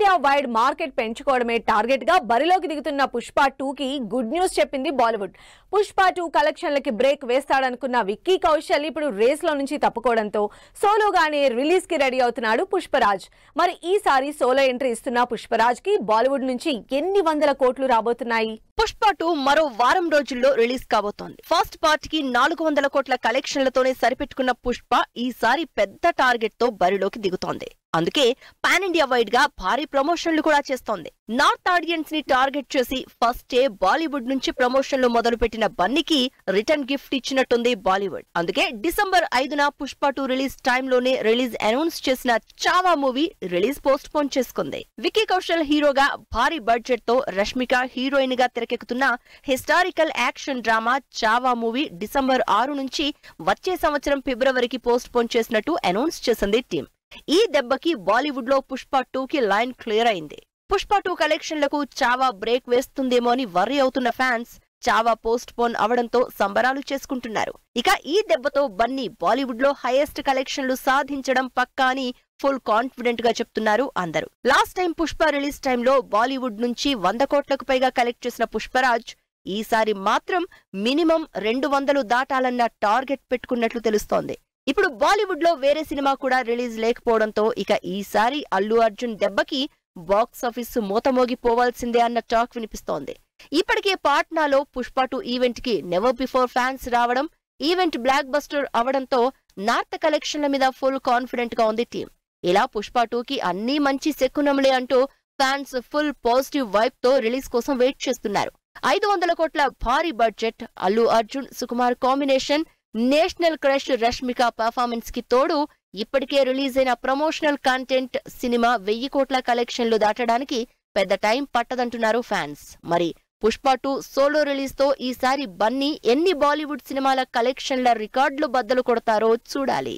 India wide market పెంచుకోవడమే target గా బరిలోకి దిగుతున్న పుష్ప 2 కి గుడ్ న్యూస్ చెప్పింది బాలీవుడ్. పుష్ప 2 కలెక్షన్లకి బ్రేక్ వేస్తాడనుకున్న విక్కీ కౌశల్ ఇప్పుడు రేస్ లో నుంచి తప్పుకోవడంతో సోలోగానే రిలీజ్ కి రెడీ అవుతున్నాడు పుష్పరాజ్. మరి ఈసారి సోలో ఎంట్రీ ఇస్తున్న పుష్పరాజ్ కి బాలీవుడ్ నుంచి ఎన్ని వందల కోట్లు రాబోతున్నాయి? పుష్ప 2 మరో వారం రోజుల్లో రిలీజ్ కాబోతోంది. ఫస్ట్ పార్ట్ కి 400 కోట్ల కలెక్షన్లతోనే సరిపెట్టుకున్న పుష్ప ఈసారి పెద్ద టార్గెట్ తో బరిలోకి దిగుతోంది. అందుకే పాన్ ఇండియా వైడ్ గా భారీ ప్రమోషన్లు కూడా చేస్తోంది. నార్త్ ఆడియన్స్ ని టార్గెట్ చేసి ఫస్ట్ డే బాలీవుడ్ నుంచి ప్రమోషన్లు మొదలుపెట్టిన బన్నీకి రిటర్న్ గిఫ్ట్ ఇచ్చినట్టుంది బాలీవుడ్. అందుకే డిసెంబర్ 5న పుష్ప 2 రిలీజ్ టైంలోనే రిలీజ్ అనౌన్స్ చేసిన Chhaava movie release post phone చేసుకుంది. విక్కీ కౌశల్ హీరోగా భారీ బడ్జెట్ తో రష్మిక హీరోయిన్ గా తెరకెక్కుతున్న historical action drama Chhaava movie December 6 నుంచి వచ్చే సంవత్సరం ఫిబ్రవరికి పోస్ట్ పోన్ చేసినట్టు అనౌన్స్ చేసింది టీం. ఈ దెబ్బకి బాలీవుడ్ లో పుష్ప 2 కి లైన్ క్లియర్ అయింది. పుష్ప 2 కలెక్షన్లకు చావా బ్రేక్ వేస్తుందేమో అని వర్రీ అవుతున్న ఫ్యాన్స్ చావా పోస్ట్ పోన్ అవడంతో సంబరాలు చేసుకుంటున్నారు. ఇక ఈ దెబ్బతో బన్నీ బాలీవుడ్ లో హైయెస్ట్ కలెక్షన్లు సాధించడం పక్కా అని ఫుల్ కాన్ఫిడెంట్ గా చెప్తున్నారు అందరూ. లాస్ట్ టైం పుష్ప రిలీజ్ టైంలో బాలీవుడ్ నుంచి 100 కోట్లకు పైగా కలెక్ట్ చేసిన పుష్పరాజ్ ఈసారి మాత్రం మినిమం 200 దాటాలన్న టార్గెట్ పెట్టుకున్నట్లు తెలుస్తోంది. ఇప్పుడు బాలీవుడ్ లో వేరే సినిమా కూడా రిలీజ్ లేకపోవడంతో ఇక ఈసారి అల్లు అర్జున్ దెబ్బకి బాక్స్ ఆఫీస్ మోతమోగిపోవాల్సిందే అన్న టాక్ వినిపిస్తోంది. ఇప్పటికే పాట్నాలో పుష్ప 2 ఈవెంట్ కి నెవర్ బిఫోర్ ఫ్యాన్స్ రావడం, ఈవెంట్ బ్లాక్ బస్టర్ అవడంతో నార్త్ కలెక్షన్ల మీద ఫుల్ కాన్ఫిడెంట్ గా ఉంది టీం. ఇలా పుష్ప 2 కి అన్నీ మంచి శకునములే అంటూ ఫ్యాన్స్ ఫుల్ పాజిటివ్ వైబ్ తో రిలీజ్ కోసం వెయిట్ చేస్తున్నారు. 500 కోట్ల భారీ budget, Allu Arjun Sukumar combination, national crush Rashmika performance కి తోడు ఇప్పటికే రిలీజ్ అయిన ప్రమోషనల్ కంటెంట్ సినిమా 1000 కోట్ల కలెక్షన్లు దాటడానికి పెద్ద టైం పట్టదంటున్నారు ఫ్యాన్స్. మరి పుష్ప 2 సోలో రిలీజ్ తో ఈసారి బన్నీ ఎన్ని బాలీవుడ్ సినిమాల కలెక్షన్ల రికార్డులు బద్దలు కొడతారో చూడాలి.